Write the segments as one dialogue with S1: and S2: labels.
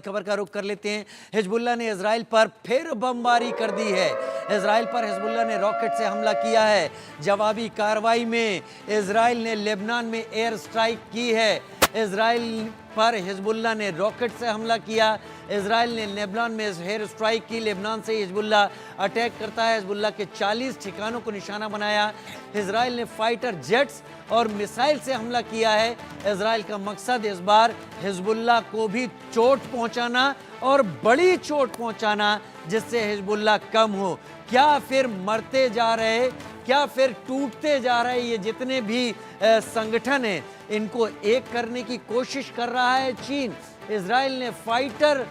S1: खबर का रुख कर लेते हैं। हिजबुल्लाह ने इजराइल पर फिर बमबारी कर दी है। इजराइल पर हिजबुल्लाह ने रॉकेट से हमला किया है। जवाबी कार्रवाई में इजराइल ने लेबनान में एयर स्ट्राइक की है। इजराइल पर हिजबुल्लाह ने रॉकेट से हमला किया। इजराइल ने लेबनान में एयर स्ट्राइक की। लेबनान से हिजबुल्लाह अटैक करता है। हिजबुल्लाह के 40 ठिकानों को निशाना बनाया। इजराइल ने फाइटर जेट्स और मिसाइल से हमला किया है। इजराइल का मकसद इस बार हिजबुल्लाह को भी चोट पहुंचाना और बड़ी चोट पहुंचाना, जिससे हिजबुल्लाह कम हो। क्या फिर मरते जा रहे, क्या फिर टूटते जा रहे ये जितने भी संगठन हैं, इनको एक करने की कोशिश कर रहा है चीन। इजराइल ने फाइटर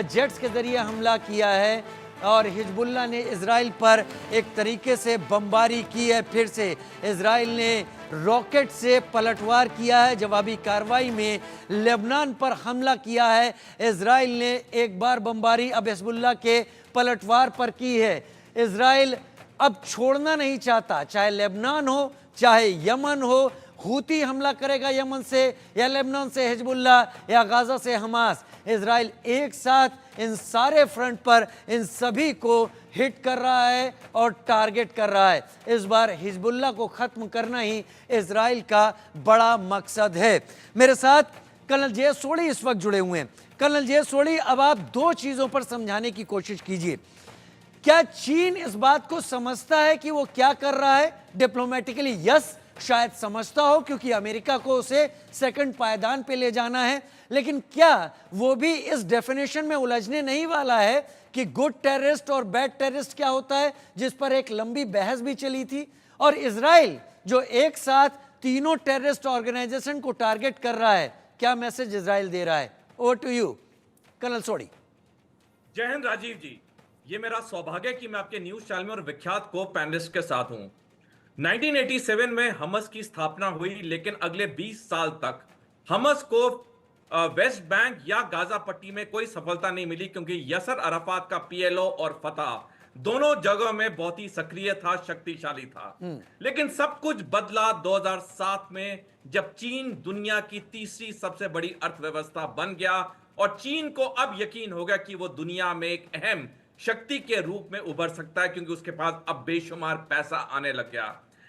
S1: जेट्स के जरिए हमला किया है और हिजबुल्लाह ने इजराइल पर एक तरीके से बमबारी की है। फिर से इजराइल ने रॉकेट से पलटवार किया है। जवाबी कार्रवाई में लेबनान पर हमला किया है। इजराइल ने एक बार बमबारी अब हिजबुल्लाह के पलटवार पर की है। इजराइल अब छोड़ना नहीं चाहता, चाहे लेबनान हो चाहे यमन हो। हूती हमला करेगा यमन से या लेबनान से हिजबुल्लाह या गाजा से हमास। इजराइल एक साथ इन सारे फ्रंट पर इन सभी को हिट कर रहा है और टारगेट कर रहा है। इस बार हिजबुल्लाह को खत्म करना ही इजराइल का बड़ा मकसद है। मेरे साथ कर्नल जे सोढ़ी इस वक्त जुड़े हुए हैं। कर्नल जे सोढ़ी, अब आप दो चीजों पर समझाने की कोशिश कीजिए। क्या चीन इस बात को समझता है कि वो क्या कर रहा है? डिप्लोमेटिकली यस, शायद समझता हो, क्योंकि अमेरिका को उसे सेकंड पायदान पे ले जाना है। लेकिन क्या वो भी इस डेफिनेशन में उलझने नहीं वाला है कि गुड टेररिस्ट और बैड टेररिस्ट क्या होता है, जिस पर एक लंबी बहस भी चली थी? और इजराइल जो एक साथ तीनों टेररिस्ट ऑर्गेनाइजेशन को टारगेट कर रहा है, क्या मैसेज इजराइल दे रहा है? Over to you colonel Sodhi.
S2: Jai Hind Rajiv जी। ये मेरा सौभाग्य कि मैं आपके न्यूज चैनल में और विख्यात को पैनलिस्ट के साथ हूं। 1987 में हमस की स्थापना हुई, लेकिन अगले 20 साल तक हमस को वेस्ट बैंक या गाजा पट्टी में कोई सफलता नहीं मिली, क्योंकि यसर अराफात का पीएलओ और फतह दोनों जगहों में बहुत ही सक्रिय था, शक्तिशाली था। लेकिन सब कुछ बदला 2007 में, जब चीन दुनिया की तीसरी सबसे बड़ी अर्थव्यवस्था बन गया और चीन को अब यकीन हो गया कि वो दुनिया में एक अहम शक्ति के रूप में उभर सकता है, क्योंकि उसके पास अब बेशुमार पैसा आने लग गया।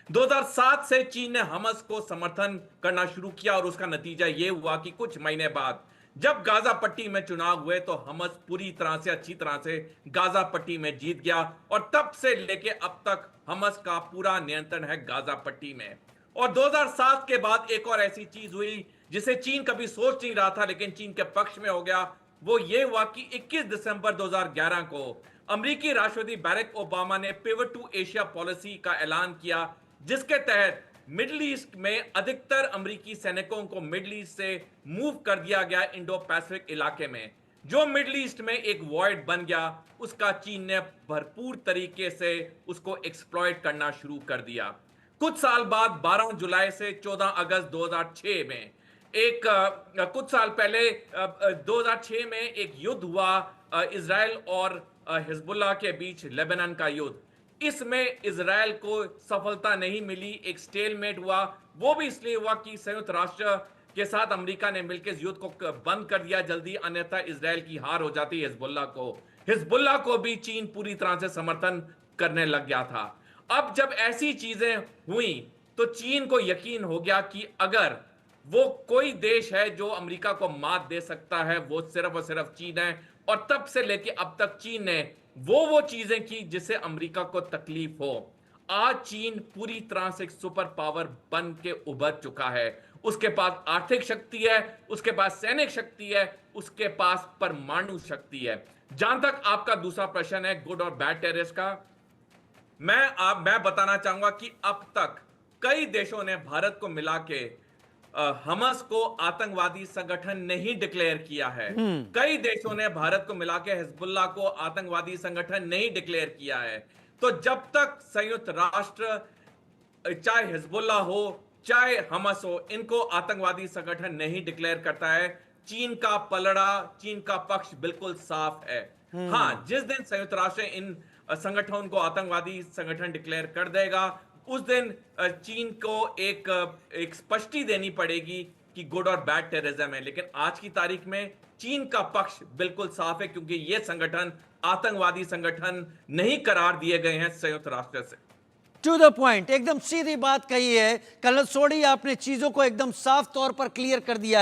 S2: 2007 से चीन ने हमस को समर्थन करना शुरू किया और उसका नतीजा यह हुआ कि कुछ महीने बाद जब गाजा पट्टी में चुनाव हुए तो हमस पूरी तरह से, अच्छी तरह से गाजा पट्टी में जीत गया और तब से लेके अब तक हमस का पूरा नियंत्रण है गाजा पट्टी में। और 2007 के बाद एक और ऐसी चीज हुई जिसे चीन कभी सोच नहीं रहा था, लेकिन चीन के पक्ष में हो गया। वो ये हुआ कि 21 दिसंबर 2011 को अमेरिकी राष्ट्रपति बैरक ओबामा ने पिवट टू एशिया पॉलिसी का ऐलान किया, जिसके तहत मिडिल ईस्ट में अधिकतर अमेरिकी सैनिकों को मिडिल ईस्ट से मूव कर दिया गया इंडो पैसिफिक इलाके में। जो मिडिल ईस्ट में एक वॉइड बन गया, उसका चीन ने भरपूर तरीके से उसको एक्सप्लॉइट करना शुरू कर दिया। कुछ साल बाद 12 जुलाई से 14 अगस्त 2006 में कुछ साल पहले 2006 में एक युद्ध हुआ, इजराइल और हिजबुल्लाह के बीच लेबनान का युद्ध। इसमें इजराइल को सफलता नहीं मिली, एक स्टेलमेट हुआ। वो भी इसलिए हुआ कि संयुक्त राष्ट्र के साथ अमेरिका ने मिलकर इस युद्ध को बंद कर दिया जल्दी, अन्यथा इजराइल की हार हो जाती हिजबुल्लाह को भी चीन पूरी तरह से समर्थन करने लग गया था। अब जब ऐसी चीजें हुई तो चीन को यकीन हो गया कि अगर वो कोई देश है जो अमेरिका को मात दे सकता है, वो सिर्फ और सिर्फ चीन है। और तब से लेके अब तक चीन ने वो चीजें की जिससे अमेरिका को तकलीफ हो। आज चीन पूरी तरह से एक सुपर पावर बन के उभर चुका है। उसके पास आर्थिक शक्ति है, उसके पास सैनिक शक्ति है, उसके पास परमाणु शक्ति है। जहां तक आपका दूसरा प्रश्न है गुड और बैड टेररिस्ट का, मैं बताना चाहूंगा कि अब तक कई देशों ने भारत को मिला के हमस को आतंकवादी संगठन नहीं डिक्लेयर किया है। कई देशों ने भारत को मिला के हिजबुल्लाह को आतंकवादी संगठन नहीं डिक्लेयर किया है। तो जब तक संयुक्त राष्ट्र, चाहे हिजबुल्लाह हो चाहे हमस हो, इनको आतंकवादी संगठन नहीं डिक्लेयर करता है, चीन का पलड़ा, चीन का पक्ष बिल्कुल साफ है। हाँ, जिस दिन संयुक्त राष्ट्र इन संगठनों को आतंकवादी संगठन डिक्लेयर कर देगा, उस दिन चीन को एक स्पष्टि देनी पड़ेगी कि गुड और बैड टेररिज्म है, लेकिन आज की तारीख में चीन का पक्ष बिल्कुल साफ है, क्योंकि ये संगठन आतंकवादी संगठन नहीं करार दिए गए हैं संयुक्त राष्ट्र से।
S1: टू द पॉइंट, एकदम सीधी बात कही है कर्नल सोडी, आपने चीजों को एकदम साफ तौर पर क्लियर कर दिया।